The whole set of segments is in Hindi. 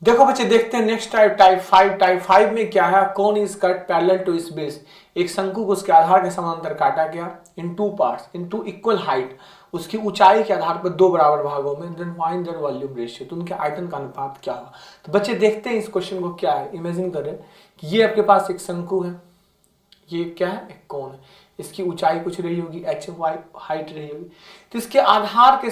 देखो बच्चे देखते हैं नेक्स्ट टाइप 5 में क्या है, cone is cut parallel to its base. एक शंकु को उसके आधार के समांतर काटा गया in two parts in two equal height, उसकी ऊंचाई के आधार पर दो बराबर भागों में, then find their volume ratio, तो उनके आयतन का अनुपात क्या होगा। तो बच्चे देखते हैं इस क्वेश्चन को क्या है। इमेजिन करें कि ये आपके पास एक शंकु है, ये क्या है, एक कोण है, इसकी ऊंचाई कुछ रही होगी h, y हाइट रही होगी, तो इसके आधार के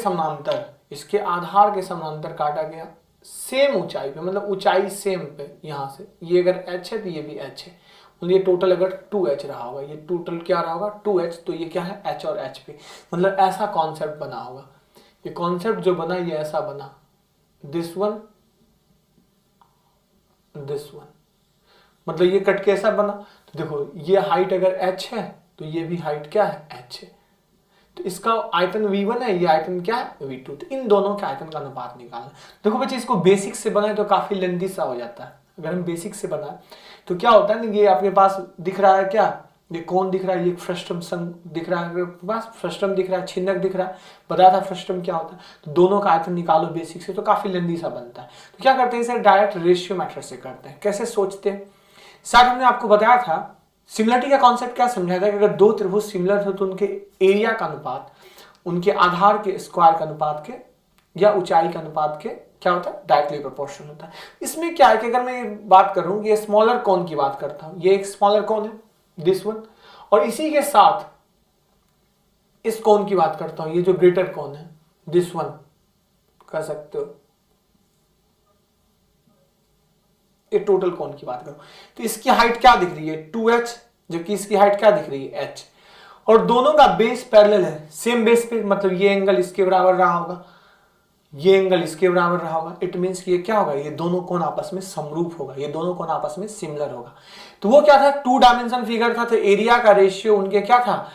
समांतर काटा गया सेम ऊंचाई पे, मतलब ऊंचाई सेम पे, यहां से ये अगर h है तो ये भी h है, ये टोटल अगर 2h रहा होगा, ये टोटल क्या रहा होगा 2h, तो ये क्या है h और h पे, मतलब ऐसा कॉन्सेप्ट बना होगा। ये कॉन्सेप्ट जो बना ये ऐसा बना, दिस वन मतलब ये कट कैसा बना, तो देखो ये हाइट अगर h है तो ये भी हाइट क्या है h है, तो इसका आयतन v1 है, ये आयतन क्या है v2, तो इन दोनों के आयतन का अनुपात निकालना। देखो बच्चे इसको बेसिक से बनाए तो काफी लेंथी सा हो जाता है, अगर हम बेसिक से बनाए तो क्या होता है ना, ये आपके पास दिख रहा है क्या, ये कौन दिख रहा है, ये फ्रस्टम दिख रहा है, आपके पास फ्रस्टम दिख रहा है, छिन्नक दिख रहा है, बताया था फ्रस्टम क्या होता है, तो दोनों का आयतन निकालो बेसिक से तो काफी लेंथी सा बनता है। तो क्या करते हैं इसे डायरेक्ट रेशियो मेथड से करते हैं। कैसे सोचते हैं, शायद हमने आपको बताया था सिमिलरिटी का कॉन्सेप्ट क्या समझाया था कि अगर दो त्रिभुज सिमिलर हो तो उनके एरिया का अनुपात उनके आधार के स्क्वायर के अनुपात के या ऊंचाई के अनुपात के क्या होता है, डायरेक्टली प्रोपोर्शनल होता है। इसमें क्या है कि अगर मैं बात करूं, ये स्मॉलर कोन की बात करता हूं, ये एक स्मॉलर कोन है दिस वन, और इसी के साथ इस कोन की बात करता हूं, ये जो ग्रेटर कोन है दिस वन, कह सकते हो ये टोटल कोण की बात करो, तो इसकी हाइट क्या दिख रही है 2h, जबकि इसकी हाइट क्या दिख रही है h, और दोनों का बेस पैरेलल है, सेम बेस पे, मतलब ये एंगल इसके बराबर रहा होगा, ये एंगल इसके बराबर रहा होगा, इट मींस कि ये क्या होगा, ये दोनों कोण आपस में समरूप होगा, ये दोनों कोण आपस में सिमिलर होगा। तो वो क्या था, 2 डायमेंशन फिगर था, तो एरिया का रेशियो उनके क्या था,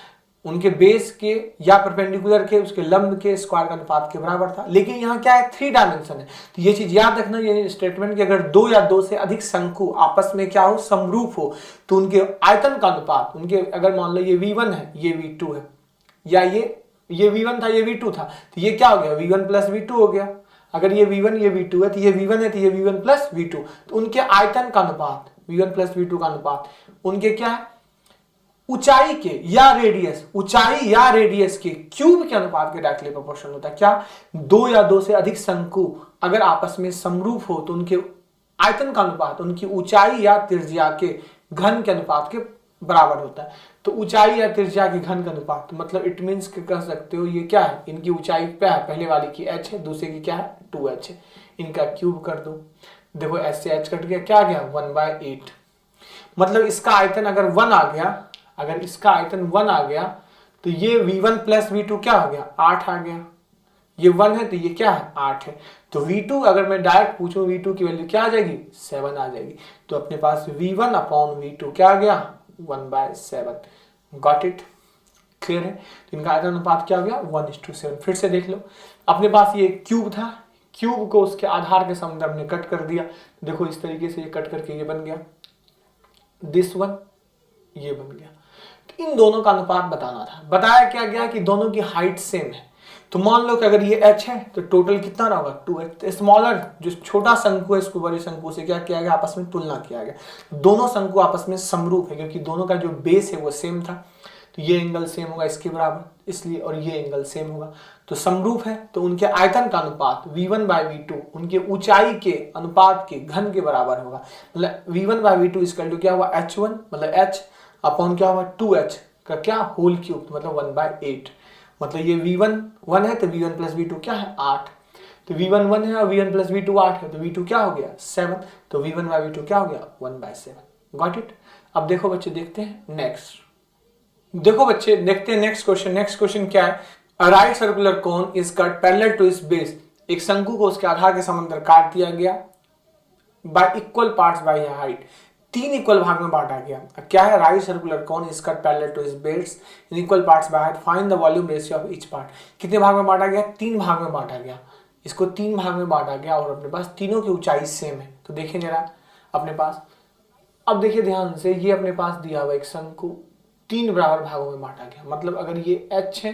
उनके बेस के या परपेंडिकुलर के उसके लंब के स्क्वायर का अनुपात के बराबर था। लेकिन यहाँ क्या है 3 डायमेंशन है, तो ये चीज याद रखना, ये स्टेटमेंट कि अगर दो या दो से अधिक शंकु आपस में क्या हो, समरूप हो, तो उनके आयतन का अनुपात, उनके अगर मान लो ये v1 है ये v2 है, या ये v1 था ये v2 था, तो ये क्या हो गया v1 प्लस v2 हो गया। अगर ये v1 ये v2 है तो ये v1 है तो ये v1 प्लस v2, तो उनके आयतन का अनुपात v1 प्लस v2 का अनुपात उनके क्या है, ऊंचाई के या रेडियस के क्यूब के अनुपात के डायरेक्टली प्रोपोर्शनल होता है। क्या, दो या दो से अधिक शंकु अगर आपस में समरूप हो तो उनके आयतन का अनुपात उनकी ऊंचाई या त्रिज्या के घन के अनुपात के बराबर होता है। तो ऊंचाई या त्रिज्या के घन का अनुपात मतलब इट मींस कह सकते हो ये क्या है, इनकी ऊंचाई क्या है, पहले वाली की h है, दूसरे की क्या है 2h है, इनका क्यूब कर दो, देखो h से h कट गया, क्या गया 1/8, मतलब इसका आयतन अगर 1 आ गया, अगर इसका आयतन 1 आ गया तो ये v1 प्लस v2 क्या हो गया 8 आ गया, ये 1 है तो ये क्या है 8 है, तो v2 अगर मैं डायरेक्ट पूछूं v2 की वैल्यू क्या आ जाएगी 7 आ जाएगी, तो अपने पास v1 अपॉन v2 क्या आ गया 1/7। गॉट इट, क्लियर है। तो इनका आयतन अनुपात क्या हो गया 1:7। फिर से देख लो, अपने पास ये क्यूब था, क्यूब को उसके आधार के संदर्भ में कट कर दिया, देखो इस तरीके से ये कट करके ये बन गया दिस वन, ये बन गया। तो इन दोनों का अनुपात बताना था, बताया क्या गया कि दोनों की हाइट सेम है, तो मान लो कि अगर ये h है तो टोटल कितना रहा होगा 2h, तो स्मॉलर जो छोटा शंकु है इसको बड़े शंकु से क्या किया गया, आपस में तुलना किया गया, दोनों शंकु आपस में समरूप है क्योंकि दोनों का जो बेस है वो सेम था, तो ये एंगल सेम होगा इसके बराबर इसलिए, और ये एंगल सेम होगा, तो समरूप है, तो उनके आयतन का अनुपात v1/v2 उनके ऊंचाई के अनुपात के घन के बराबर होगा, मतलब v1/v2 इसका क्या हुआ h1 मतलब h अपॉन क्या हुआ 2h का क्या होल क्यूब, मतलब 1/8, मतलब ये v1 1 है तो v1 प्लस v2 क्या है 8, तो v1 1 है और v1 प्लस v2 8 है, तो v2 क्या हो गया 7, तो v1/v2 क्या हो गया 1/7। Got it. अब देखो बच्चे देखते हैं नेक्स्ट, देखो बच्चे देखते हैं नेक्स्ट क्वेश्चन। नेक्स्ट क्वेश्चन क्या है, a right circular cone is cut parallel to its base, एक शंकु को उसके आधार के समांतर काट दिया गया by equal parts by height, 3 equal भाग में बांटा गया। क्या है, right circular cone is cut parallel to its base in equal parts by height, find the volume ratio of each part. कितने भाग में बांटा गया 3 भाग में बांटा गया, इसको 3 भाग में बांटा गया और अपने पास तीनों की ऊंचाई सेम है। तो देखिए जरा अपने पास, अब देखिए ध्यान से, ये अपने पास दिया हुआ एक शंकु 3 बराबर भागों में बांटा गया, मतलब अगर ये h है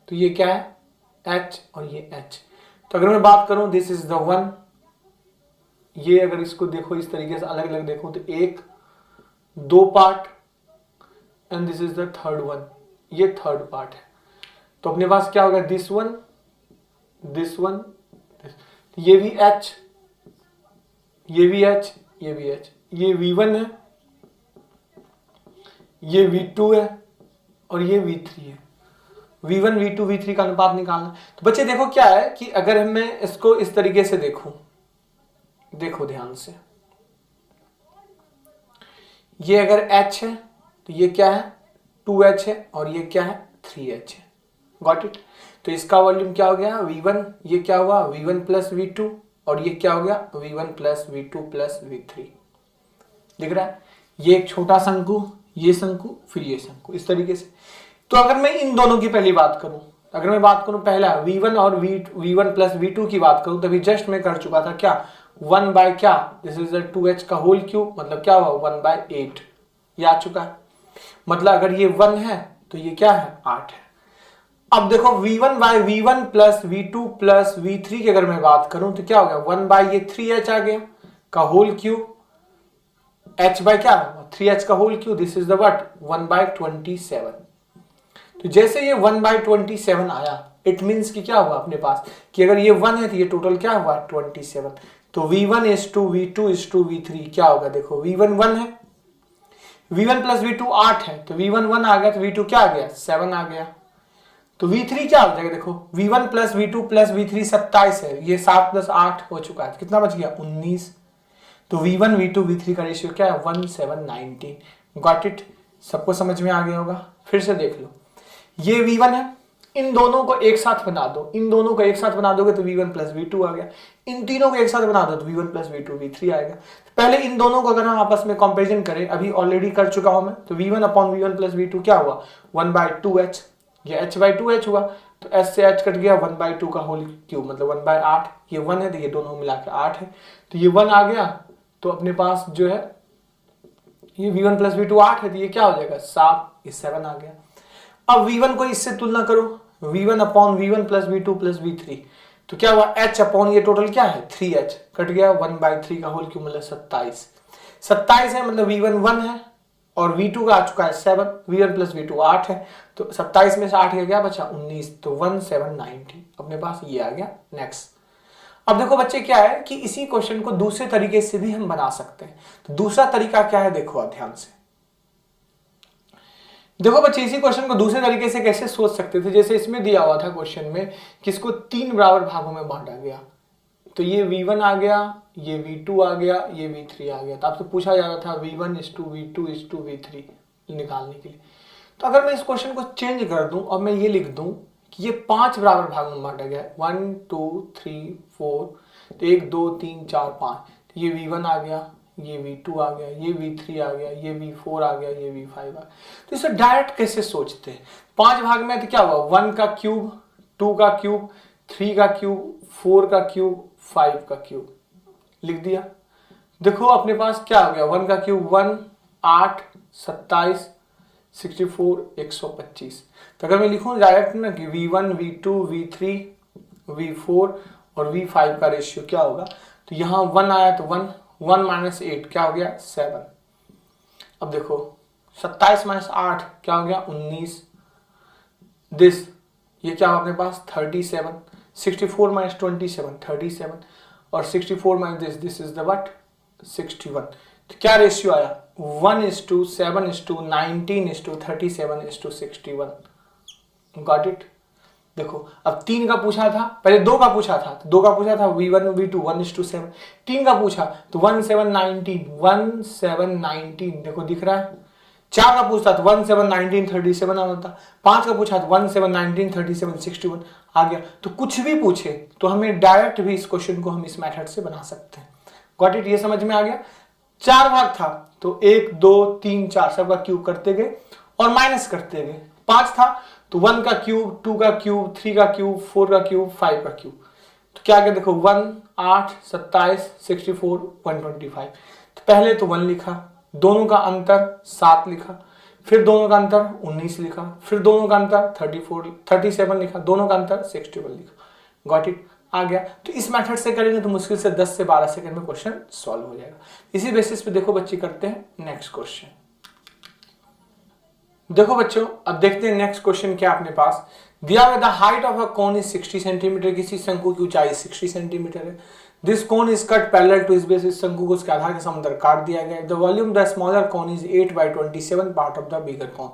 तो ये क्या है h और ये h, तो अगर मैं बात करूं दिस इज द 1, ये अगर इसको देखो इस तरीके से अलग अलग देखो तो 1 2 part and this is the third one, ये थर्ड पार्ट है। तो अपने पास क्या होगा, दिस वन, ये भी H, ये भी H, ये भी H, ये V1 है, ये V2 है और ये V3 है। V1 V2 V3 का अनुपात निकालना। तो बच्चे देखो क्या है कि अगर मैं इसको इस तरीके से देखूं, देखो ध्यान से, ये अगर H है तो ये क्या है 2H है और ये क्या है 3H है। Got it. तो इसका वॉल्यूम क्या हो गया V1, ये क्या हुआ V1 प्लस V2 और ये क्या हो गया V1 plus V2 plus V3। दिख रहा है, ये एक छोटा शंकु, ये शंकु, फिर ये शंकु, इस तरीके से। तो अगर मैं इन दोनों की पहली बात करूं, अगर मैं बात करूं पहला V1 और V1 प्लस V2 की बात करूं, तभी जस्ट मैं कर चुका था क्या 1 बाय क्या, दिस इज द 2H का होल क्यूब, मतलब क्या हुआ 1 बाय 8, ये आ चुका है। मतलब अगर ये 1 है तो ये क्या है 8 है। अब देखो V1 bye V1 plus V2 plus V3 की अगर मैं बात करूं तो क्या हो गया 1 बाय ये 3H आ गया का होल क्यूब, H बाय क्या 3H का whole cube, this is the what 1 by 27। तो जैसे ये 1 बाय 27 आया, इट मीन्स कि क्या हुआ अपने पास कि अगर ये 1 है तो ये टोटल क्या हुआ 27। तो V1 is to V2 is to V3 क्या होगा, देखो V1 1 है, V1 प्लस V2 8 है, तो V1 1 आ गया तो V2 क्या आ गया 7 आ गया। तो V3 क्या हो जाएगा, देखो V1 plus V2 plus V3 27 है, ये 7 प्लस 8 हो चुका है, कितना बच गया 19। तो V1 V2 V3 का रेशियो क्या है 1 7 19। गॉट इट, सबको समझ में आ गया होगा। फिर से देख लो, ये V1 है, इन दोनों को एक साथ बना दो, इन दोनों को एक साथ बना दोगे तो V1 प्लस V2 आ गया, इन तीनों को एक साथ बना दो तो V1 प्लस V2 V3 आएगा। पहले इन दोनों को अगर हम आपस में कंपैरिजन करें, अभी ऑलरेडी कर चुका हूं मैं, तो V1 upon V1 plus V2 क्या हुआ 1 बाय 2H, ये H बाय 2H हुआ, तो H से H कट गया 1 बाय 2 का होल क्यूब, मतलब 1 बाय 8, ये 1 है तो ये दोनों मिला के 8 है, तो ये 1 आ गया। तो अपने पास जो है ये V1 प्लस V2 8 है, तो ये क्या हो जाएगा 7, ये 7 आ गया। अब V1 को इससे तुलना करो, V1 upon V1 plus V2 plus V3, तो क्या हुआ H अपॉन ये टोटल क्या है 3H कट गया 1 बाय 3 का होल क्यूब, मतलब 27 है, मतलब V1 1 है और V2 का आ चुका है 7, V1 प्लस V2 8 है, तो 27 में से 8 क्या बचा 19, तो 1 7 19 अपने पास ये आ गया। नेक्स्ट, अब देखो बच्चे क्या है कि इसी क्वेश्चन को दूसरे तरीके से भी हम बना सकते हैं। तो दूसरा तरीका क्या है, देखो ध्यान से देखो बच्चे, इसी क्वेश्चन को दूसरे तरीके से कैसे सोच सकते थे, जैसे इसमें दिया हुआ था क्वेश्चन में कि इसको 3 बराबर भागों में बांटा गया, तो ये V1 आ गया, ये V2 आ गया, ये V3 आ गया। तो आपसे पूछा जा रहा था V1 is to V2 is to V3 निकालने के लिए। तो अगर मैं इस क्वेश्चन को चेंज कर दूं और मैं ये लिख दूं कि ये 5 बराबर भागों में बांटा गया है, 1 2 3 4, तो 1 2 3 4 5, तो ये V1 आ गया, ये V2 आ गया, ये V3 आ गया, ये V4 आ गया, ये V5 आ गया। तो इसे डायरेक्ट कैसे सोचते हैं, 5 भाग में तो क्या हुआ 1 का क्यूब, 2 का क्यूब, 3 का क्यूब, 4 का क्यूब, 5 का क्यूब लिख दिया। देखो अपने पास क्या हो गया 1 का क्यूब 1 8 27 64 125। तो अगर मैं लिखूं डायरेक्ट ना कि V1 V2 V3 V4 और V5 का रेशियो क्या होगा, तो यहाँ 1 आया तो 1 माइनस 8 क्या हो गया 7। अब देखो 27 माइनस 8 क्या हो गया 19, दिस ये क्या हो अपने पास 37, 64 माइनस 27 37 और 64 minus this is the what 61। तो क्या रेशियो आया 1:7:19:37:61। Got it. देखो अब 3 का पूछा था, पहले 2 का पूछा था, तो 2 का पूछा था V1 V2 1:7, 3 का पूछा तो 1:7:19 देखो दिख रहा है। 4 का पूछता तो 1:7:19:37 आना था, 5 का पूछा तो 1:7:19:37:61 आ गया। तो कुछ भी पूछे तो हमें डायरेक्ट भी इस क्वेश्चन को हम इस मेथड से बना सकते हैं। गॉट इट, ये समझ में आ गया। 4 भाग था तो 1 2 3 4 सबका क्यूब करते गए और माइनस करते गए। 5 था तो 1 का क्यूब, 2 का क्यूब, 3 का क्यूब, 4 का क्यूब, 5 का क्यूब। तो क्या क्या देखो 1 8 27 64 125। तो पहले तो 1 लिखा, दोनों का अंतर 7 लिखा, फिर दोनों का अंतर 19 लिखा, फिर दोनों का अंतर 37 लिखा, दोनों का अंतर 61 लिखा। Got it. आ गया। तो इस मेथड से करेंगे तो मुश्किल से 10 से 12 सेकंड में क्वेश्चन सॉल्व हो जाएगा। इसी बेसिस पे देखो बच्चे करते हैं नेक्स्ट क्वेश्चन। देखो बच्चों अब देखते हैं नेक्स्ट क्वेश्चन क्या अपने पास दिया हुआ। The height of a cone is 60 centimetre, किसी शंकु की ऊंचाई 60 सेंटीमीटर है। This cone is cut parallel to its base, इस शंकु को उसके आधार के समांतर काट दिया गया है। The volume the smaller cone is 8/27 part of the bigger cone.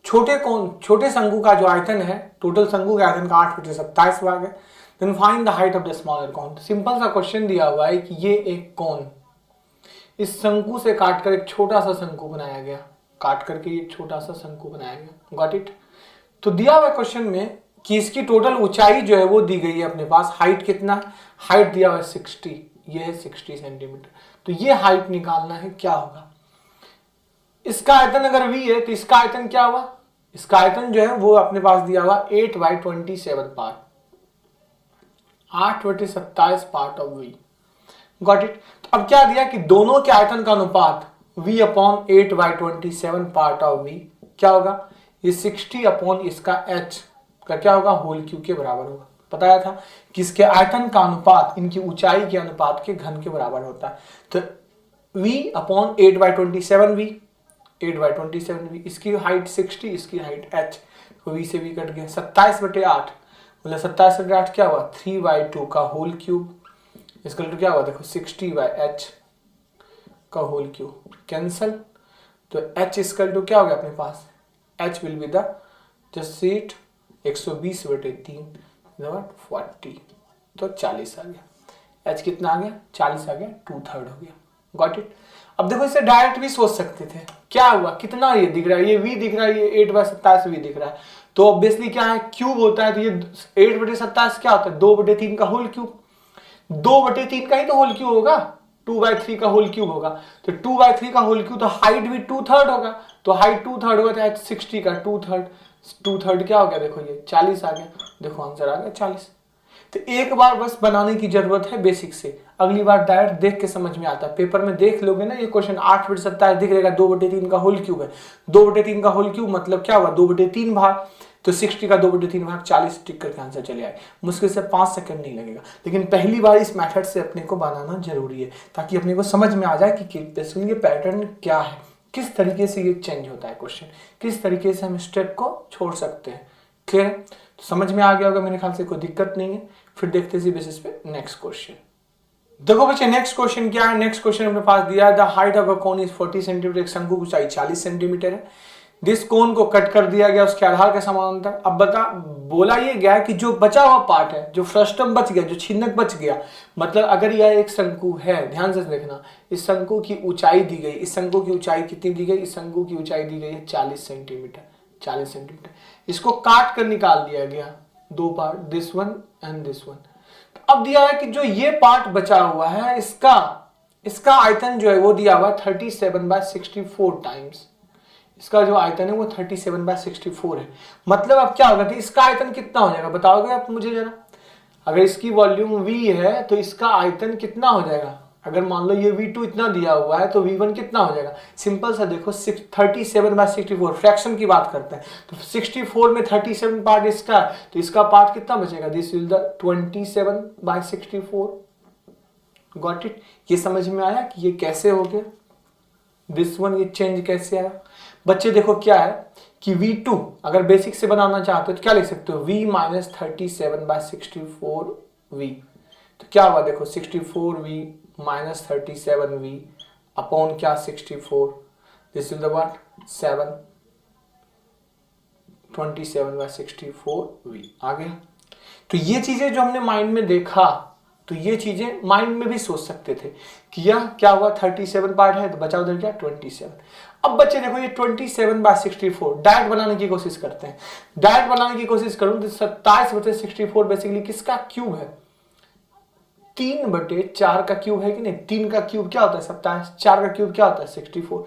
छोटे शंकु का जो आयतन है, टोटल शंकु के आयतन का 8/27 भाग है। Then find the height of the smaller cone. Simple सा क्वेश्चन दिया हुआ है कि ये एक कोन, इस शंकु से काटकर एक छोटा सा शंकु बनाया गया, काट करके ये छोटा सा शंकु बनाया गया। Got it. तो दिया हुआ क्वेश्चन में कि इसकी टोटल ऊंचाई जो है वो दी गई है अपने पास। हाइट कितना है, हाइट दिया हुआ है 60, ये है 60 सेंटीमीटर। तो ये हाइट निकालना है, क्या होगा। इसका आयतन अगर v है तो इसका आयतन क्या हुआ, इसका आयतन जो है वो अपने पास दिया हुआ 8/27 part, 8/27 part of v। Got it. तो अब क्या दिया कि दोनों के आयतन का अनुपात v upon 8/27 part of v क्या होगा, ये 60 अपॉन इसका h का क्या होगा, होल क्यू के बराबर होगा। बताया था कि इसके आयतन का अनुपात इनकी ऊंचाई के अनुपात के घन के बराबर होता है। तो v अपॉन 8/27v, 8/27v, इसकी हाइट 60, इसकी हाइट h, तो v से v कट गया। 27/8 मतलब 27/8 क्या हुआ, 3/2 का होल क्यूब, इसका क्या हुआ देखो 60/h का होल क्यूब, कैंसल। तो h इसका क्या हो गया अपने पास, h will be the just seat 120/3 40, तो 40 आ गया। h कितना आ गया, 40 आ गया, 2/3 हो गया। Got it. अब देखो इसे डायरेक्ट भी सोच सकते थे, क्या हुआ, कितना ये दिख रहा है, ये v दिख रहा है, ये 8/27 v दिख रहा है। तो ऑब्वियसली क्या है, क्यूब होता है, तो ये 8/27 क्या होता है, 2/3 का होल क्यूब, 2/3 का ही तो होल क्यूब होगा, 2/3 का होल क्यूब होगा। तो 2/3 का होल क्यूब, तो हाइट भी 2/3 होगा, तो हाइट 2/3 होगा, तो 60 का 2/3 क्या हो गया, देखो ये 40 आ गया। देखो आंसर आ गया 40। तो एक बार बस बनाने की जरूरत है बेसिक से, अगली बार डायरेक्ट देख के समझ में आता है। पेपर में देख लोगे ना ये क्वेश्चन 8/27 दिख रहेगा, 2/3 का होल क्यूब है, 2/3 का होल क्यूब मतलब क्या हुआ, 2/3 भाग, तो 60 का 2/3 भाग 40 टिक करके आंसर चले आए। मुश्किल से 5 सेकंड नहीं लगेगा। लेकिन पहली बार इस मेथड से अपने को बनाना जरूरी है, ताकि अपने को समझ में आ जाए कि ये पैटर्न क्या है, किस तरीके से ये चेंज होता है क्वेश्चन, किस तरीके से हम स्टेप को छोड़ सकते हैं। क्लियर है, तो समझ में आ गया होगा मेरे ख्याल से, कोई दिक्कत नहीं है। फिर देखते हैं इसी बेसिस पे नेक्स्ट क्वेश्चन। देखो बच्चे नेक्स्ट क्वेश्चन क्या है, नेक्स्ट क्वेश्चन अपने पास दिया है the height of a cone is 40 centimetre, एक शंकु की ऊंचाई 40 सेंटीमीटर है। जिस कोन को कट कर दिया गया उसके आधार के समानांतर। अब बोला ये गया कि जो बचा हुआ पार्ट है, जो फ्रस्टम बच गया, जो छिन्नक बच गया, मतलब अगर यह एक शंकु है, ध्यान से देखना, इस शंकु की ऊंचाई दी गई, इस शंकु की ऊंचाई कितनी दी गई, इस शंकु की ऊंचाई दी गई है 40 सेंटीमीटर, 40 सेंटीमीटर। इसको काट कर निकाल दिया गया, दो part, this one and this one. अब दिया है कि जो ये पार्ट बचा हुआ है, इसका आयतन जो है वो दिया हुआ 37/64 टाइम्स, इसका जो आयतन है वो 37/64 है। मतलब अब क्या होगा कि इसका आयतन कितना हो जाएगा, बताओगे आप मुझे जरा। अगर इसकी वॉल्यूम v है तो इसका आयतन कितना हो जाएगा, अगर मान लो ये v2 इतना दिया हुआ है तो v1 कितना हो जाएगा। सिंपल सा देखो 37/64 फ्रैक्शन की बात करते हैं, तो 64 में 37 पार्ट इसका, तो इसका पार्ट कितना बचेगा, this will the 27/64। Got it. ये समझ में आया कि ये कैसे हो गया, दिस वन ये चेंज कैसे आया। बच्चे देखो क्या है कि v2 अगर बेसिक से बनाना चाहते हो तो क्या लिख सकते हो, v - 37/64v, तो क्या हुआ देखो 64v - 37v अपॉन क्या 64, this is the what 7, 27/64v आ गया। तो ये चीजें जो हमने माइंड में देखा, तो ये चीजें माइंड में भी सोच सकते थे कि यह क्या हुआ 37 पार्ट है तो बचा उधर क्या 27। अब बच्चे देखो ये 27/64 डायरेक्ट बनाने की कोशिश करते हैं। डायरेक्ट बनाने की कोशिश करूं तो 27/64 बेसिकली किसका क्यूब है, 3/4 का क्यूब है कि नहीं। 3 का क्यूब क्या होता है 27, 4 का क्यूब क्या होता है 64।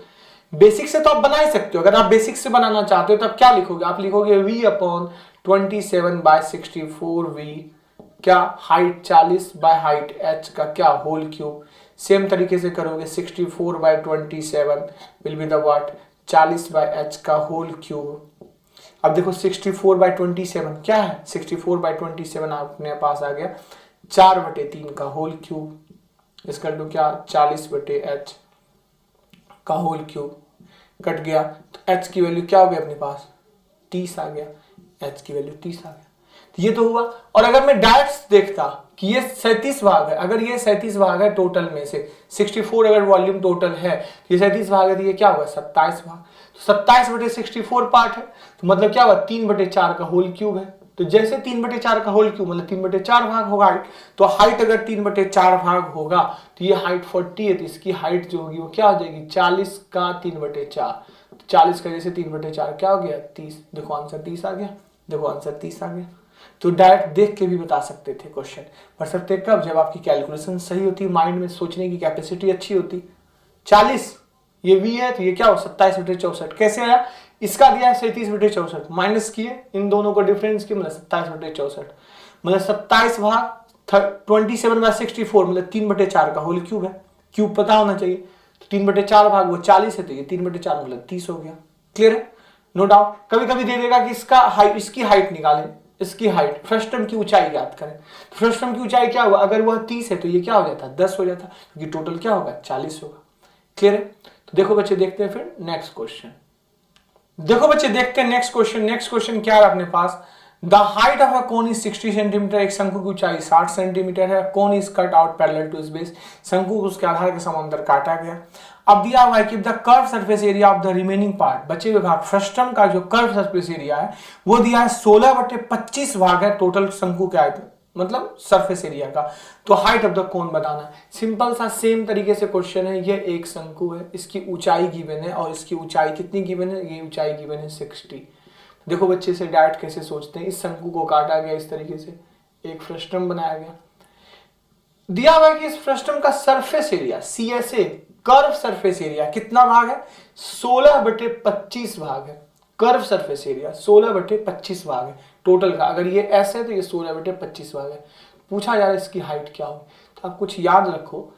बेसिक से तो आप बना ही सकते हो, अगर आप बेसिक से बनाना चाहते हो तो आप क्या लिखोगे, आप लिखोगे v अपॉन 27/64v क्या हाइट 40 बाय हाइट h का क्या होल क्यूब। सेम तरीके से करोगे 64/27 will be the what 40/h का होल क्यूब अब देखो 64/27 क्या है, 64/27 अपने पास आ गया 4/3 का होल क्यूब इसका टू क्या 40/h का होल क्यूब कट गया, तो h की वैल्यू क्या हो गई अपने पास 30 आ गया, h की वैल्यू 30 आ गया। तो ये तो हुआ। और अगर मैं डायरेक्ट देखता कि ये 37 भाग है, अगर ये 37 भाग है टोटल में से 64 अगर वॉल्यूम टोटल है, ये 37 भाग है, तो ये क्या होगा 27 भाग। तो 27/64 पार्ट है, तो मतलब क्या होगा 3/4 का होल क्यूब है। तो जैसे 3/4 का होल क्यूब मतलब 3/4 भाग होगा हाइट, तो हाइट अगर 3/4 भाग होगा तो ये हाइट 40 है, तो इसकी हाइट जो होगी वो क्या हो जाएगी 40 का 3/4। 40 का जैसे 3/4 क्या हो गया 30। देखो आंसर 30 आ गया, देखो आंसर 30 आ गया। तो डायरेक्ट देख के भी बता सकते थे क्वेश्चन, पर सकते कब जब आपकी कैलकुलेशन सही होती, माइंड में सोचने की कैपेसिटी अच्छी होती। 40 ये v है, तो ये क्या हो 27/64 कैसे आया, इसका दिया है 37/64 माइनस किए इन दोनों को डिफरेंस किया मतलब 27/64 मतलब 27 भाग 27/64 मतलब 3/4 का होल क्यूब है, क्यूब पता होना चाहिए। तो 3/4 भाग वो 40 है, तो ये 3/4 मतलब 30 हो गया। क्लियर है, नो डाउट। कभी कभी दे देगा कि इसका हाइट, इसकी हाइट निकालें, इसकी हाइट फ्रस्टम की ऊंचाई याद करें। तो फ्रस्टम की ऊंचाई क्या हुआ, अगर वह 30 है तो ये क्या हो जाता 10 हो जाता, क्योंकि टोटल क्या होगा 40 होगा। क्लियर है। तो देखो बच्चे देखते हैं फिर नेक्स्ट क्वेश्चन। देखो बच्चे देखते हैं नेक्स्ट क्वेश्चन। नेक्स्ट क्वेश्चन क्या है अपने पास, the height of a cone is 60 centimetre, एक शंकु की ऊंचाई 60 सेंटीमीटर है, cone is cut out parallel to its base, शंकु को उसके आधार के समांतर काटा गया। अब दिया हुआ है कि the curve surface area of the remaining part, बचे हुए भाग फ्रस्टम का जो कर्व सरफेस एरिया है वो दिया है 16/25 भाग है टोटल शंकु के आयतन मतलब सरफेस एरिया का। तो हाइट ऑफ द कोन बताना है। सिंपल सा सेम तरीके से क्वेश्चन है। ये एक शंकु है, इसकी ऊंचाई गिवन है और इसकी ऊंचाई कितनी गिवन है, ये ऊंचाई गिवन है 60। देखो बच्चे से डायरेक्ट कैसे सोचते हैं, इस शंकु को काटा गया इस तरीके से, एक फ्रस्टम बनाया गया, दिया हुआ है कि इस फ्रस्टम का surface area CSA curve surface area कितना भाग है 16/25 भाग है। कर्व सरफेस एरिया 16/25 भाग है टोटल का। अगर ये S है तो ये 16/25 भाग है। पूछा जा रहा है इसकी हाइट क्या होगी, तो आप कुछ याद रखो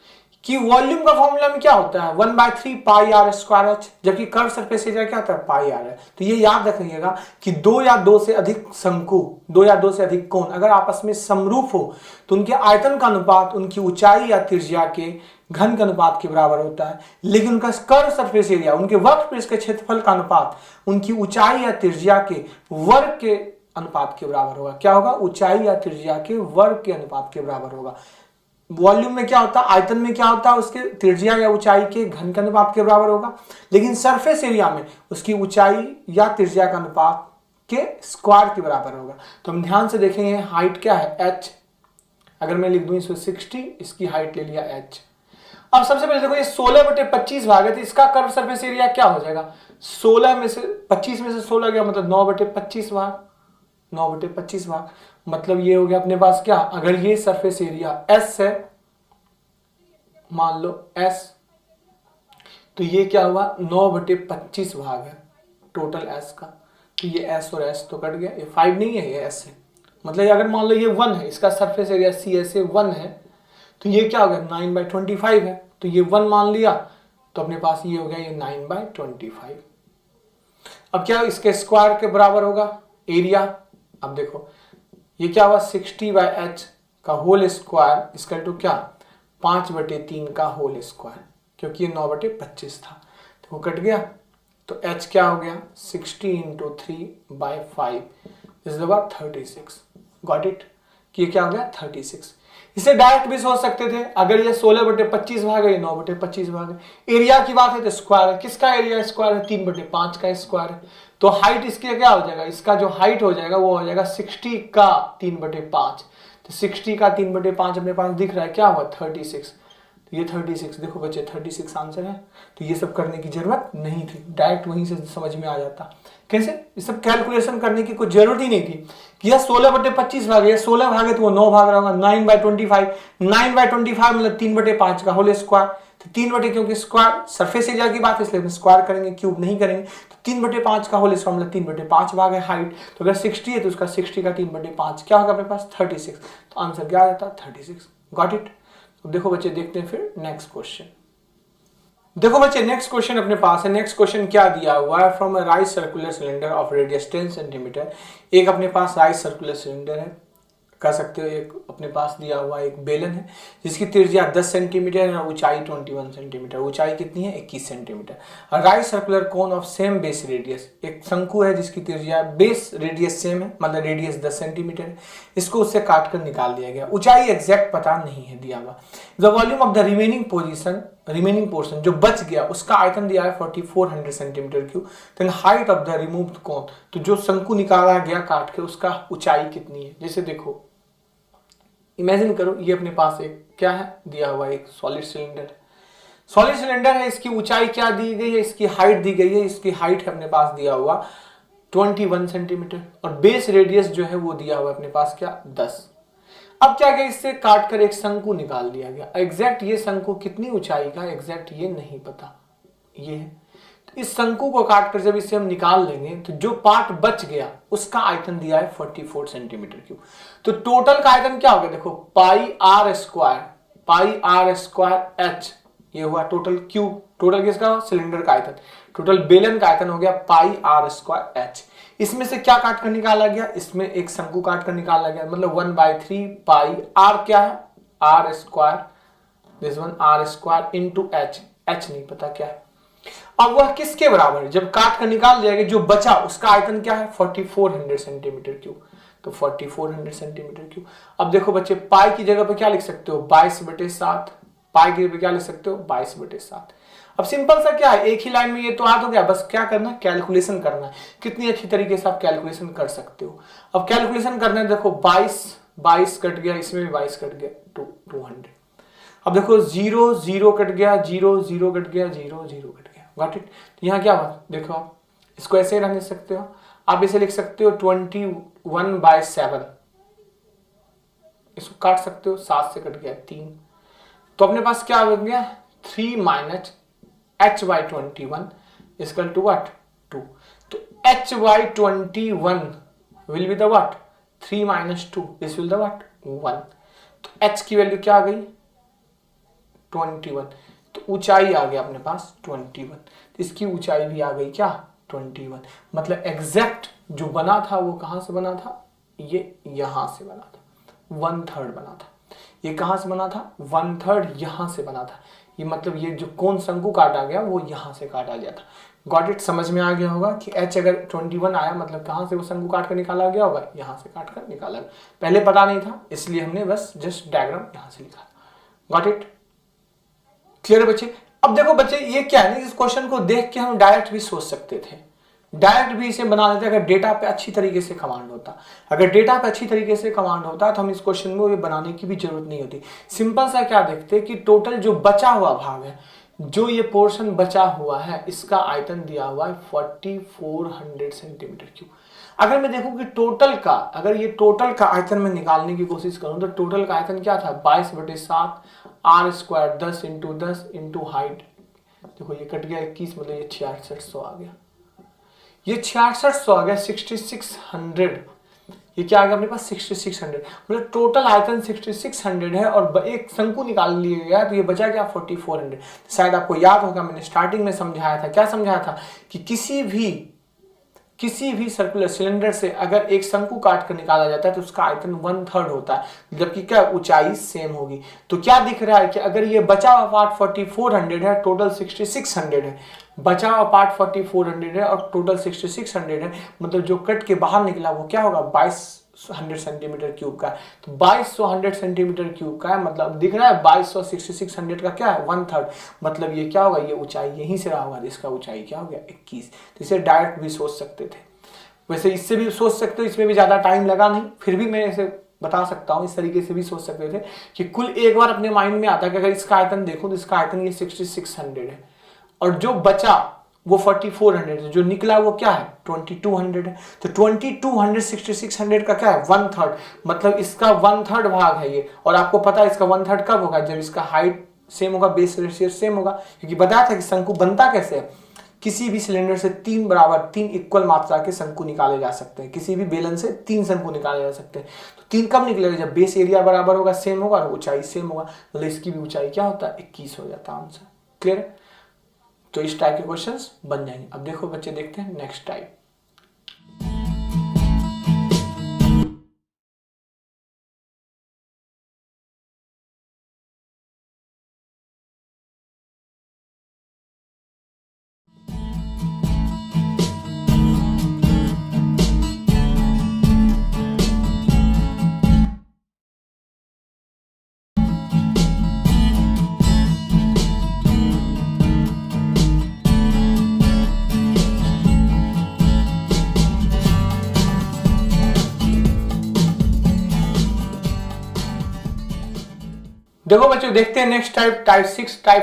कि वॉल्यूम का फॉर्मूला में क्या होता है 1/3 पाई r स्क्वायर h, जबकि कर्व सरफेस एरिया क्या होता है पाई r है। तो ये याद रखिएगा कि दो या दो से अधिक शंकु, दो या दो से अधिक कोण अगर आपस में समरूप हो तो उनके आयतन का अनुपात उनकी ऊंचाई या त्रिज्या के घन के अनुपात के बराबर होता है। लेकिन उनका कर्व सरफेस एरिया उनके वर्कपीस के क्षेत्रफल का अनुपात उनकी ऊंचाई या त्रिज्या के वर्ग के अनुपात के बराबर होगा। क्या होगा, ऊंचाई या त्रिज्या के वर्ग के अनुपात के बराबर होगा। वॉल्यूम में क्या होता है, आयतन में क्या होता है, उसके त्रिज्या या ऊंचाई के घन के अनुपात के बराबर होगा। लेकिन सरफेस एरिया में उसकी ऊंचाई या त्रिज्या का अनुपात के स्क्वायर के बराबर होगा। तो हम ध्यान से देखेंगे हाइट क्या है h, अगर मैं लिख दूं इसमें 60, इसकी हाइट ले लिया h। अब सबसे पहले देखो ये 16/25 भाग है, तो इसका कर्व सरफेस एरिया क्या हो जाएगा 16 में से 25 में से 16 गया मतलब 9/25 भाग, 9/25 भाग मतलब ये हो गया अपने पास क्या, अगर ये सरफेस एरिया S है मान लो S, तो ये क्या हुआ 9/25 भाग है टोटल S का। तो ये S और S तो कट गया, ये 5 नहीं है ये S है, मतलब अगर मान लो ये 1 है, इसका सरफेस एरिया CSA 1 है, तो ये क्या हो गया 9/25 है, तो ये 1 मान लिया, तो अपने पास ये हो गया ये 9/25। अब क्या इसके स्क्वायर के बराबर होगा एरिया। अब देखो ये क्या हुआ 60/h का होल स्क्वायर इसका टू क्या 5/3 का होल स्क्वायर, क्योंकि ये 9/25 था तो वो कट गया। तो h क्या हो गया 60 × 3/5 इज अबाउट 36। गॉट इट, कि ये क्या हो गया 36। इसे डायरेक्ट भी सोच सकते थे, अगर ये 16/25 भाग है, ये 9/25 भाग है। एरिया की बात है तो स्क्वायर है, किसका एरिया स्क्वायर है 3/5 का स्क्वायर है। तो हाइट इसके क्या हो जाएगा, इसका जो हाइट हो जाएगा वो हो जाएगा 60 का 3/5। तो 60 का 3/5 अपने पास दिख रहा है क्या हुआ 36। तो ये 36 देखो बच्चे 36 आंसर है। तो ये सब करने की जरूरत नहीं थी, डायरेक्ट वहीं से समझ में आ जाता। कैसे, ये सब कैलकुलेशन करने की कोई जरूरत ही नहीं थी कि यह 16/25 भाग है, 16 भाग है तो वो 9 भाग रहा होगा 9/25, 9/25 मतलब 3/5 का होल स्क्वायर। तो 3 क्योंकि स्क्वायर सरफेस एरिया की बात है इसलिए स्क्वायर करेंगे, क्यूब नहीं करेंगे। तो 3/5 का होल स्क्वायर मतलब 3/5 भाग है हाइट। तो अगर 60 है तो उसका 60 का 3/5 क्या होगा अपने पास 36। तो आंसर क्या आ जाता 36। Got it. तो देखो बच्चे देखते हैं फिर नेक्स्ट क्वेश्चन। देखो बच्चे नेक्स्ट क्वेश्चन अपने पास है। नेक्स्ट क्वेश्चन क्या दिया हुआ है, from a right circular cylinder of radius 10 centimetre. एक अपने पास राइट सर्कुलर सिलेंडर है, कह सकते हो एक अपने पास दिया हुआ एक बेलन है जिसकी त्रिज्या 10 सेंटीमीटर और ऊंचाई 21 सेंटीमीटर। ऊंचाई कितनी है, 21 centimetre. Right circular cone of same base radius, एक शंकु है जिसकी त्रिज्या बेस रेडियस सेम है, मतलब रेडियस 10 सेंटीमीटर है। इसको उससे काट कर निकाल दिया गया। ऊंचाई एग्जैक्ट पता नहीं है दिया हुआ। The volume of the remaining portion जो बच गया उसका आयतन दिया है 4400 centimetre cube. Then height of the removed cone, तो जो शंकु निकाला गया काट के उसका ऊंचाई कितनी है। जैसे देखो इमेजिन करो ये अपने पास एक क्या है दिया हुआ, एक सॉलिड सिलेंडर है। सॉलिड सिलेंडर है, इसकी ऊंचाई क्या दी गई है, इसकी हाइट दी गई है। इसकी हाइट है अपने पास दिया हुआ 21 सेंटीमीटर और बेस रेडियस जो है वो दिया हुआ अपने पास क्या 10। अब क्या गया, इससे काट कर एक शंकु निकाल दिया गया। एग्जैक्ट ये शंकु कितनी ऊंचाई का, एग्जैक्ट ये नहीं पता, ये है। तो इस शंकु को काटकर जब इसे हम निकाल लेंगे तो जो पार्ट बच गया उसका आयतन दिया है 44 सेंटीमीटर क्यूब। तो टोटल का आयतन क्या हो गया, देखो पाई आर स्क्वायर एच, ये हुआ टोटल क्यूब। टोटल किसका, सिलेंडर का आयतन। टोटल बेलन का आयतन हो गया पाई आर स्क्वायर एच। इसमें से क्या काट कर निकाला गया, इसमें एक शंकु काट कर निकाला गया, मतलब 1/3 पाई आर क्या है, R square, this one R square into H, H नहीं पता क्या है। अब वह किसके बराबर है, जब काट कर निकाल दिया गया जो बचा उसका आयतन क्या है 4400 सेंटीमीटर क्यूब। तो 4400 सेंटीमीटर क्यूब। अब देखो बच्चे पाई की जगह पे क्या लिख सकते हो 22/7, पाई की जगह पे क्या लिख सकते हो 22/7। अब सिंपल सा क्या है, एक ही लाइन में ये तो याद हो गया, बस क्या करना कैलकुलेशन करना है। कितनी अच्छी तरीके से आप कैलकुलेशन कर सकते हो। अब कैलकुलेशन करना है, देखो 22 कट गया, इसमें भी 22 कट गया, 200। अब देखो 0 0 कट गया, 0 0 कट गया, 0 0 कट गया, गॉट इट। तो यहाँ क्या बात, देखो आप इसको ऐसे रख सकते हो, आप इसे लिख सकते हो 21/7, इसको काट सकते हो, 7 से कट गया 3, तो अपने पास क्या हो गया 3 minus h/21 equal to what 2। तो h/21 will be the what 3 minus 2, this will the what 1। तो h की वैल्यू क्या आ गई 21। तो ऊंचाई आ गया अपने पास 21, तो इसकी ऊंचाई भी आ गई क्या 21। मतलब एग्जैक्ट जो बना था वो कहां से बना था, ये यहां से बना था, 1/3 बना था। ये कहां से बना था 1/3 यहां से बना था। ये मतलब ये जो कोन शंकु काटा गया वो यहां से काटा गया था। गॉट इट, समझ में आ गया होगा कि h अगर 21 आया मतलब कहां से वो शंकु काट कर निकाला गया होगा, यहां से काट कर निकाला गया। पहले पता नहीं था इसलिए हमने बस जस्ट डायग्राम यहां से लिखा। गॉट इट, क्लियर बच्चे। अब देखो बच्चे ये क्या है ना, इस क्वेश्चन को देख के हम डायरेक्ट भी सोच सकते थे, डायरेक्ट भी इसे बना देते अगर डेटा पे अच्छी तरीके से कमांड होता। अगर डेटा पे अच्छी तरीके से कमांड होता तो हम इस क्वेश्चन को बनाने की भी जरूरत नहीं होती। सिंपल सा क्या देखते कि टोटल जो बचा हुआ भाग है, जो ये पोर्शन बचा हुआ है, इसका आयतन दिया हुआ है 4400 सेंटीमीटर क्यूब। अगर मैं देखूं कि टोटल का, अगर ये टोटल का आयतन मैं निकालने की कोशिश करूं तो टोटल का आयतन क्या था 22/7 R square 10 into 10 into height. देखो ये कट गया 21, मतलब ये 6600 आ गया, ये 6600 आ गया 6600। ये क्या आ गया अपने पास 6600, मतलब टोटल आयतन 6600 है और एक शंकु निकाल लिया गया तो ये बचा गया 4400। शायद आपको याद होगा मैंने स्टार्टिंग में समझाया था, क्या समझाया था कि किसी भी सर्कुलर सिलेंडर से अगर एक शंकु काट कर निकाला जाता है तो उसका आयतन 1/3 होता है, जबकि क्या ऊंचाई सेम होगी। तो क्या दिख रहा है कि अगर ये बचा हुआ पार्ट 4400 है, टोटल 6600 है, बचा हुआ पार्ट 4400 है और टोटल 6600 है, मतलब जो कट के बाहर निकला वो क्या होगा 2200 सेंटीमीटर क्यूब का। तो 2200 सेंटीमीटर क्यूब का है, मतलब दिख रहा है 2200 6600 का क्या है 1/3, मतलब ये क्या होगा, ये ऊंचाई यहीं से रहा होगा, इसका ऊंचाई क्या हो गया 21। तो इसे डायरेक्ट भी सोच सकते थे, वैसे इससे भी सोच सकते हो, इसमें भी ज्यादा टाइम लगा नहीं, फिर भी मैं इसे बता सकता हूं, इस तरीके से भी सोच सकते थे कि कुल एक बार अपने माइंड में आता कि अगर इसका आयतन देखो तो इसका आयतन ये 6600 है और जो बचा वो 4400 है, जो निकला वो क्या है 2200 है। तो 2200 6600 का क्या है 1/3, मतलब इसका 1/3 भाग है ये। और आपको पता है इसका 1/3 कब होगा, जब इसका हाइट सेम होगा, बेस रेशियो सेम होगा, क्योंकि बताया था कि शंकु बनता कैसे है, किसी भी सिलेंडर से 3 इक्वल मात्रा के शंकु निकाले जा सकते हैं, किसी भी बेलन से 3 शंकु निकाले जा सकते हैं। तो 3 कब निकलेगा, जब बेस एरिया बराबर होगा, सेम होगा और ऊंचाई सेम होगा, मतलब इसकी भी ऊंचाई क्या होता है 21 हो जाता है आंसर। क्लियर है, तो इस टाइप के क्वेश्चंस बन जाएंगे। अब देखो बच्चे, देखते हैं नेक्स्ट टाइप। देखो बच्चों, देखते हैं नेक्स्ट टाइप, टाइप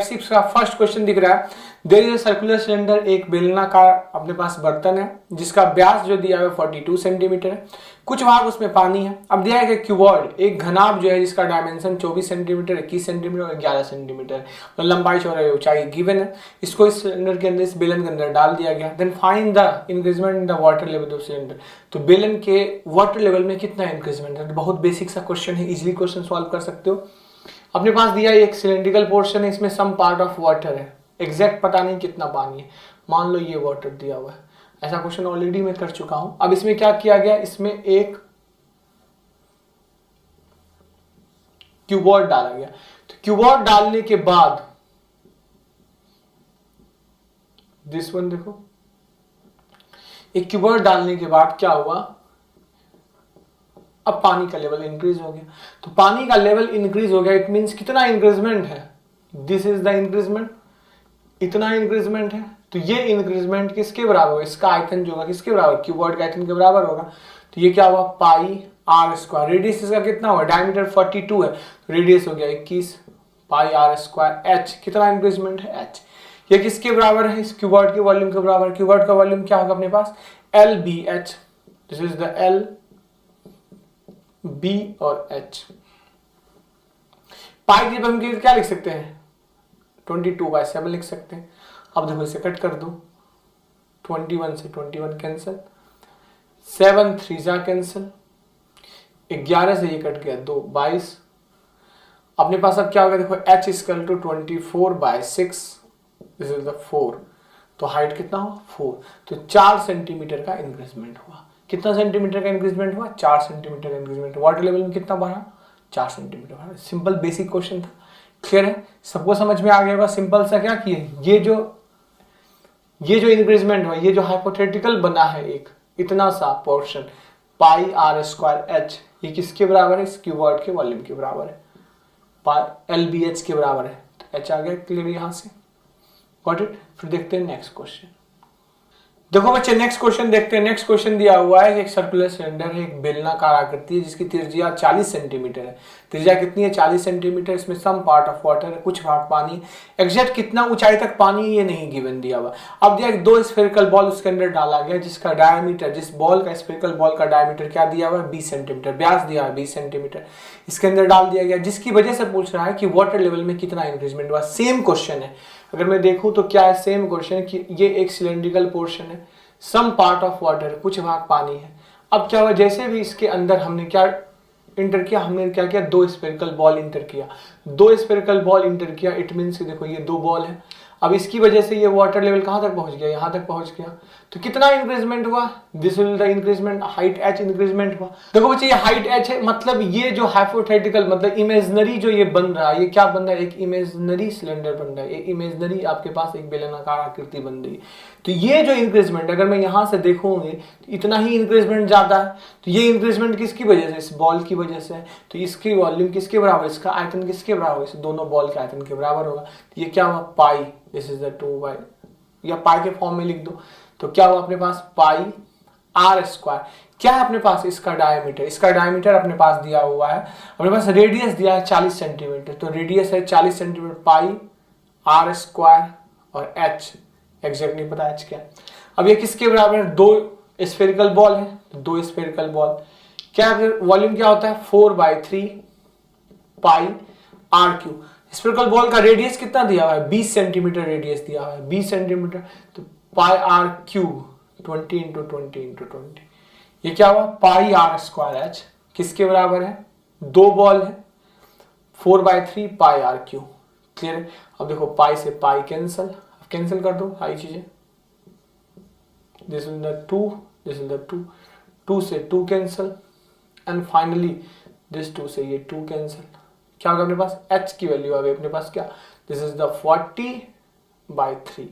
6 का फर्स्ट क्वेश्चन दिख रहा है। There is a circular cylinder, एक बेलनाकार अपने पास बर्तन है जिसका व्यास जो दिया है 42 सेंटीमीटर है, कुछ भाग उसमें पानी है। अब दिया है कि क्यूबॉइड, एक घनाभ जो है जिसका डायमेंशन 24 सेंटीमीटर, 21 सेंटीमीटर और 11 सेंटीमीटर, तो लंबाई चौड़ाई ऊंचाई गिवन है। इसको इस सिलेंडर के अंदर, इस बेलन के अंदर डाल दिया गया। Then find the increment in the water level of cylinder, तो बेलन के वाटर लेवल में कितना इंक्रीजमेंट है। बहुत बेसिक सा क्वेश्चन है, इजिली क्वेश्चन सॉल्व कर सकते हो। अपने पास दिया है एक सिलेंड्रिकल पोर्शन है, इसमें सम पार्ट ऑफ वाटर है, एग्जैक्ट पता नहीं कितना पानी है, मान लो ये वाटर दिया हुआ है। ऐसा क्वेश्चन ऑलरेडी मैं कर चुका हूं। अब इसमें क्या किया गया, इसमें एक क्यूबॉइड डाला गया। तो क्यूबॉइड डालने के बाद दिस वन देखो, एक क्यूबॉइड डालने के बाद क्या हुआ, अब पानी का लेवल इंक्रीज हो गया। तो पानी का लेवल इंक्रीज हो गया, इट मींस कितना इंक्रीजमेंट है, दिस इज द इंक्रीजमेंट, इतना इंक्रीजमेंट है। तो ये इंक्रीजमेंट किसके बराबर होगा, इसका आयतन जो होगा किसके बराबर, क्यूबॉइड के आयतन के बराबर होगा। तो ये क्या हुआ, पाई आर स्क्वायर, रेडियस इसका कितना हुआ, डायमीटर 42 है, तो रेडियस हो गया 21 पाई आर स्क्वायर। एच कितना इंक्रीजमेंट है, एच, ये किसके बराबर है, इस क्यूबॉइड के वॉल्यूम के बराबर। क्यूबॉइड का वॉल्यूम क्या होगा अपने पास, L B H, this is the L B और एच। पाई की हम क्या लिख सकते हैं, 22/7 लिख सकते हैं। अब देखो इसे कट कर दो, 21 से 21 कैंसिल, 7 3 जा कैंसिल, 11 से ये कट गया 2 22। अपने पास अब क्या होगा, देखो h equal to 24/6, this is the 4, तो हाइट कितना हुआ 4, तो 4 सेंटीमीटर का इंक्रीजमेंट हुआ। कितना सेंटीमीटर का इंक्रीजमेंट हुआ, 4 सेंटीमीटर का इंक्रीजमेंट। वाटर लेवल में कितना बढ़ा, 4 सेंटीमीटर बढ़ा। सिंपल बेसिक क्वेश्चन था, क्लियर है, सबको समझ में आ गया होगा। सिंपल सा क्या किए, ये जो इंक्रीजमेंट हुआ, ये जो हाइपोथेटिकल बना है एक इतना सा portion pi R square H, ये किसके बराबर है, इस क्यूबॉइड के वॉल्यूम के बराबर है, पाई एल बी एच के बराबर है। तो एच आ गया क्लियर यहां से, गॉट इट। फिर देखते हैं नेक्स्ट क्वेश्चन। देखो बच्चे नेक्स्ट क्वेश्चन देखते हैं। नेक्स्ट क्वेश्चन दिया हुआ है, एक सर्कुलर सिलेंडर है, एक बेलनाकार आकृति है जिसकी त्रिज्या 40 सेंटीमीटर है। त्रिज्या कितनी है, 40 सेंटीमीटर। इसमें सम पार्ट ऑफ वाटर है, कुछ भाग पानी। एग्जैक्ट कितना ऊंचाई तक पानी ये नहीं गिवन दिया हुआ। अब दिया 2 स्फेरिकल बॉल उसके अंदर डाला गया जिसका डायमीटर, जिस बॉल का स्फेरिकल बॉल का डायमीटर क्या दिया हुआ है, 20 सेंटीमीटर, व्यास दिया है 20 सेंटीमीटर, इसके अंदर डाल दिया गया, जिसकी वजह से पूछ रहा है कि वाटर लेवल में कितना इंक्रीजमेंट हुआ। सेम क्वेश्चन है, अगर मैं देखूं तो क्या है, सेम क्वेश्चन कि ये एक सिलेंड्रिकल पोर्शन है, सम पार्ट ऑफ वाटर, कुछ भाग पानी है। अब क्या हुआ, जैसे भी इसके अंदर हमने क्या इंटर किया, हमने क्या किया, 2 स्फेरिकल बॉल इंटर किया। 2 स्फेरिकल बॉल इंटर किया, इट मीन्स देखो ये 2 बॉल है। अब इसकी वजह से ये वाटर लेवल कहां तक पहुंच गया, यहां तक पहुंच गया। तो कितना इंक्रीजमेंट हुआ, this will the increment, height h increment हुआ। देखो बच्चे ये हाइट h है, मतलब ये जो हाइपोथेटिकल मतलब इमेजिनरी जो ये बन रहा है, ये क्या बन रहा है, एक इमेजिनरी सिलेंडर बन रहा है, एक इमेजिनरी आपके पास एक बेलनाकार आकृति बन रही है। तो ये जो इंक्रीजमेंट, अगर मैं यहां से देखूंगी तो इतना ही इंक्रीजमेंट जाता है। तो ये इंक्रीजमेंट किसकी वजह से, इस बॉल की वजह से। तो इसकी वॉल्यूम किसके बराबर, इसका आयतन किसके बराबर, इस दोनों बॉल के आयतन के बराबर होगा। तो ये क्या हुआ, पाई, दिस इज द 2 या पाई के फॉर्म में लिख दो। तो क्या हुआ अपने पास, पाई आर स्क्वायर, क्या है अपने पास, इसका डायमीटर, इसका डायमीटर अपने पास दिया हुआ है, अपने पास रेडियस दिया है 40 सेंटीमीटर, तो रेडियस है 40 सेंटीमीटर, पाई आर स्क्वायर और एच एग्जैक्ट नहीं पता एच क्या है। अब ये किसके बराबर है, 2 स्फेरिकल बॉल है, 2 स्फेरिकल बॉल, क्या वॉल्यूम क्या होता है, 4/3 पाई आर क्यू। स्फेरिकल बॉल का रेडियस कितना दिया हुआ है, 20 सेंटीमीटर रेडियस दिया हुआ है, 20 सेंटीमीटर, तो पाई आर क्यूब 20 × 20 × 20, ये क्या हुआ, पाई आर स्क्वायर एच किसके बराबर है, 2 बॉल है, 4/3 पाई आर क्यूब, क्लियर है। अब देखो पाई से पाई कैंसल, कैंसिल कर दो सारी चीजें, this is the 2, this is the 2, 2 से 2 कैंसिल एंड फाइनली दिस 2 से ये 2 कैंसिल। क्या होगा अपने पास, h की वैल्यू आ गई अपने पास क्या, दिस इज द 40/3,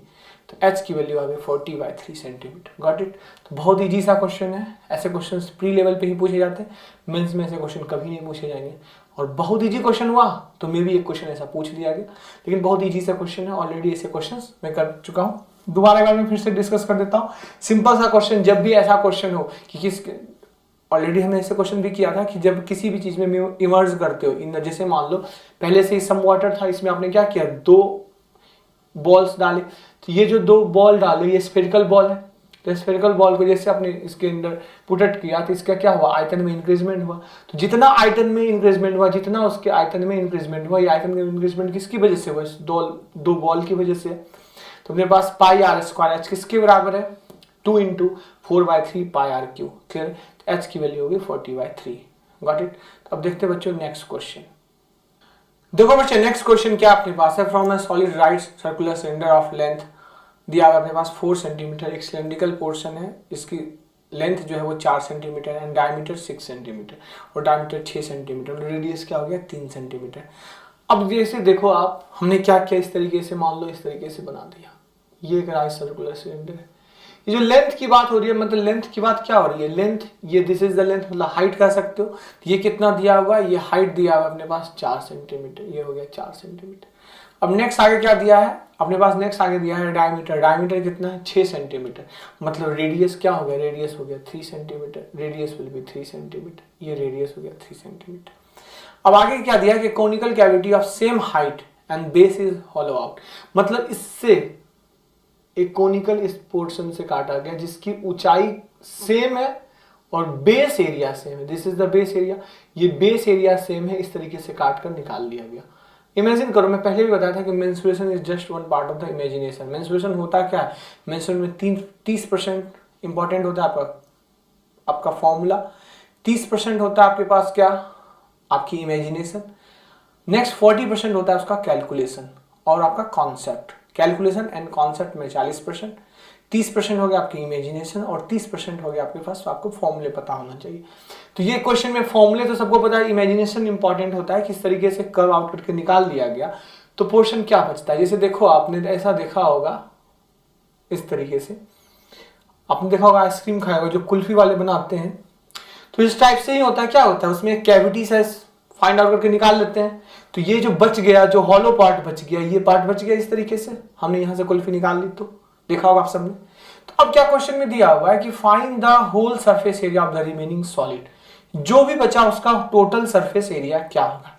तो h की वैल्यू आ गई 40/3 सेंटीमीटर। Got it. तो बहुत इजी सा क्वेश्चन है, ऐसे क्वेश्चन प्री लेवल पे ही पूछे जाते हैं, मेंस में ऐसे क्वेश्चन कभी नहीं पूछे जाएंगे। और बहुत इजी क्वेश्चन हुआ तो मे भी एक क्वेश्चन ऐसा पूछ दिया गया, लेकिन बहुत इजी सा क्वेश्चन है, ऑलरेडी ऐसे क्वेश्चन मैं कर चुका हूँ। दोबारा एक बार मैं फिर से डिस्कस कर देता हूँ। सिंपल सा क्वेश्चन, जब भी ऐसा क्वेश्चन हो कि किस, ऑलरेडी हमने ऐसे क्वेश्चन भी किया था कि जब किसी भी चीज में इमर्ज करते हो, इन जैसे मान लो पहले से सम वाटर था, इसमें आपने क्या किया, 2 बॉल्स डाले, तो ये जो 2 बॉल डाले ये स्फेरिकल बॉल है, तो स्फेरिकल बॉल को जैसे आपने इसके अंदर पुट किया तो इसका क्या हुआ, आयतन में इंक्रीजमेंट हुआ। तो जितना आयतन में इंक्रीजमेंट हुआ, जितना उसके आयतन में इंक्रीजमेंट हुआ, ये आयतन में इंक्रीजमेंट किसकी वजह से हुआ, 2 बॉल की वजह से। तो अपने पास πr² h किसके बराबर है, 2 × 4/3 πr³। क्लियर, h की वैल्यू होगी 40/3। Got it. अब देखते हैं बच्चों नेक्स्ट क्वेश्चन। देखो बच्चों नेक्स्ट क्वेश्चन क्या अपने पास है, from a solid right circular cylinder of length दिया हुआ अपने पास 4 सेंटीमीटर, एक सिलेंड्रिकल पोर्शन है, इसकी लेंथ जो है वो 4 सेंटीमीटर एंड डायमीटर 6 सेंटीमीटर और डायमीटर 6 सेंटीमीटर, रेडियस क्या हो गया 3 सेंटीमीटर। अब जैसे देखो आप, हमने क्या किया, इस तरीके से मान लो, इस तरीके से बना दिया, ये एक राइट सर्कुलर सिलेंडर है। ये जो लेंथ की बात हो रही है, मतलब लेंथ की बात क्या हो रही है, लेंथ, ये दिस इज द लेंथ, मतलब हाइट कह सकते हो। ये कितना दिया हुआ, ये हाइट दिया हुआ अपने पास 4 सेंटीमीटर, ये हो गया 4 सेंटीमीटर। अब नेक्स्ट आगे क्या दिया है अपने पास, नेक्स्ट आगे दिया है डायमीटर, डायमीटर कितना है 6 सेंटीमीटर, मतलब रेडियस क्या हो गया, रेडियस हो गया 3 centimetre, radius will be 3 centimetre, ये रेडियस हो गया 3 सेंटीमीटर। अब आगे क्या दिया कि conical cavity of same height and base is hollow out, मतलब इससे एक कोनिकल इस पोर्शन से काटा गया जिसकी ऊंचाई सेम है और बेस एरिया सेम है, this is the base area, ये बेस एरिया सेम है, इस तरीके से काट कर निकाल लिया गया। इमेजिन करो, मैं पहले भी बताया था कि menstruation is just one part of the imagination. Menstruation होता क्या है, मेंस्ट्रुएशन में 30% इंपॉर्टेंट होता है आपका फॉर्मूला, 30% होता है आपके पास क्या, आपकी इमेजिनेशन, नेक्स्ट 40% होता है उसका कैलकुलेशन और आपका कॉन्सेप्ट। कैलकुलेशन एंड कॉन्सेप्ट में 40%, 30% हो गया आपकी इमेजिनेशन और 30% हो गया आपके पास, तो आपको फॉर्मूले पता होना चाहिए। तो ये क्वेश्चन में फॉर्मूले तो सबको पता है, इमेजिनेशन इंपॉर्टेंट होता है, किस तरीके से कर्व आउट करके निकाल दिया गया, तो पोर्शन क्या बचता है। जैसे देखो आपने ऐसा देखा होगा, इस तरीके से आपने देखा होगा आइसक्रीम खाया होगा, जो कुल्फी वाले बनाते हैं, तो इस टाइप से ही होता है। क्या होता है उसमें कैविटी साइज फाइंड आउट करके निकाल लेते हैं, तो ये जो बच गया, जो हॉलो पार्ट बच गया, ये पार्ट बच गया, इस तरीके से हमने यहां से कुल्फी निकाल ली, तो देखा होगा आप सबने। तो अब क्या क्वेश्चन में दिया हुआ है कि find the whole surface area of the remaining solid, जो भी बचा उसका टोटल सरफेस एरिया क्या होगा।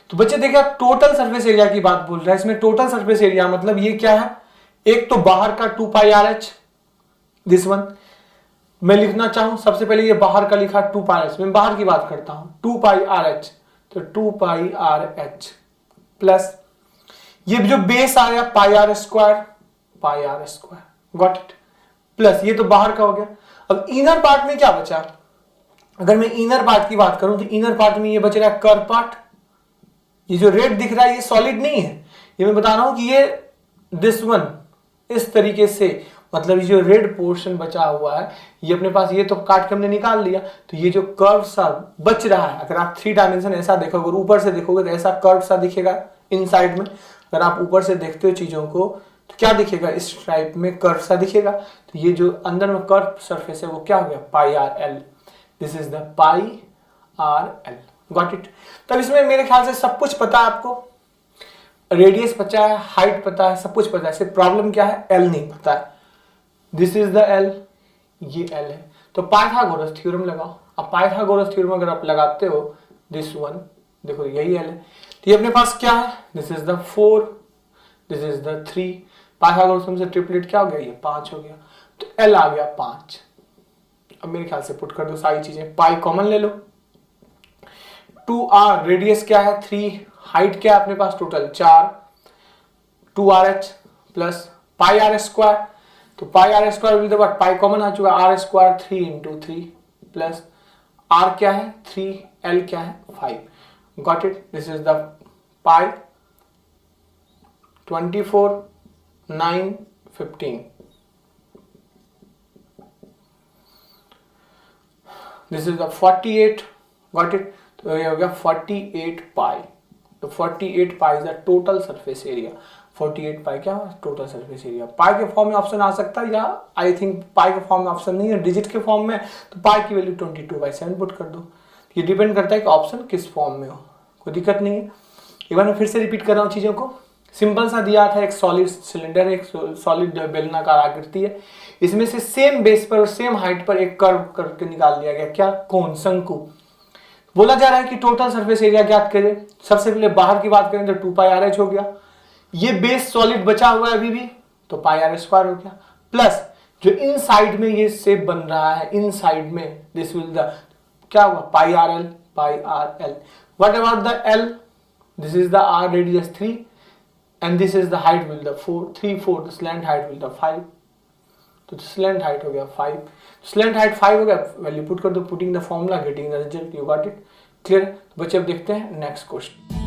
तो बच्चे देखिए टोटल सरफेस एरिया की बात बोल रहा है, इसमें टोटल सरफेस एरिया मतलब ये क्या है, एक तो बाहर का 2πRh, दिस वन मैं लिखना चाहूं, सबसे पहले ये बाहर का लिखा 2πRh, मैं बाहर की बात करता हूं 2πRh, तो 2πRh प्लस ये जो बेस आ गया πr², गॉट इट, प्लस ये तो बाहर का हो गया। अब इनर पार्ट में क्या बचा, अगर मैं इनर पार्ट की बात करूं तो इनर पार्ट में ये बच रहा है कर्व पार्ट, ये जो रेड दिख रहा है ये सॉलिड नहीं है, ये मैं बता रहा हूं कि ये दिस वन इस तरीके से, मतलब ये जो रेड पोर्शन बचा हुआ है ये अपने पास, ये तो काट के हमने निकाल लिया, तो ये जो कर्व सा बच रहा है, अगर आप 3 डायमेंशन ऐसा देखोगे, ऊपर से देखोगे तो ऐसा कर्व सा दिखेगा इनसाइड में, अगर आप ऊपर से देखते हो चीजों को तो क्या दिखेगा, इस टाइप में कर्व सा दिखेगा। तो ये जो अंदर में कर्व सरफेस है वो क्या हो गया πRl, this is the πRl, got it. तब इसमें मेरे ख्याल से सब कुछ पता है आपको, रेडियस पता है, हाइट पता है, सब कुछ पता है, सिर्फ प्रॉब्लम क्या है, एल नहीं पता है। दिस इज द एल, ये एल है, तो पाइथागोरस थ्योरम लगाओ। अब पाइथागोरस थ्योरम अगर आप लगाते हो, दिस वन देखो यही एल है, तो ये अपने पास क्या है, this is the 4, this is the 3, Pythagoras से ट्रिपलेट क्या हो गया, ये 5 हो गया, तो एल आ गया 5। अब मेरे ख्याल से पुट कर दो सारी चीजें, पाई कॉमन ले लो, 2r रेडियस क्या है 3, हाइट क्या है अपने पास टोटल 4, 2RH प्लस πr², तो πr² will the what, pi common आ चुका, r² 3 × 3 प्लस r क्या है 3, l क्या है 5, got it. This is the pi 24 915, this is the 48, got it. तो ये हो गया 48 पाई। तो 48 pi is the total surface area. 48 पाई क्या टोटल सरफेस एरिया। पाई के फॉर्म में ऑप्शन आ सकता है, या आई थिंक पाई के फॉर्म में ऑप्शन नहीं है, डिजिट के फॉर्म में, तो पाई की वैल्यू 22/7 पुट कर दो। ये डिपेंड करता है कि ऑप्शन किस फॉर्म में हो, कोई दिक्कत नहीं है। एक बार मैं फिर से रिपीट कर रहा हूँ चीजों को। सिंपल सा दिया था, एक सॉलिड सिलेंडर है, एक सॉलिड बेलनाकार आकृति है, इसमें से सेम बेस पर और सेम हाइट पर एक कर्व करके निकाल दिया गया, क्या कोण, शंकु। बोला जा रहा है कि टोटल सरफेस एरिया ज्ञात करें। सबसे पहले बाहर की बात करें तो 2πr(h) हो गया, ये बेस सॉलिड बचा हुआ है अभी भी, तो πr² हो गया, प्लस जो इन साइड में ये शेप बन रहा है, इन साइड में दिस विल द क्या हुआ πrl, what about the l, this is the r radius 3 and this is the height will the 3/4, the slant height will the 5, तो slant height हो गया 5, slant height 5 हो गया, वैल्यू पुट कर दो, putting the formula getting the result, you got it, clear. बच्चे अब देखते हैं नेक्स्ट क्वेश्चन।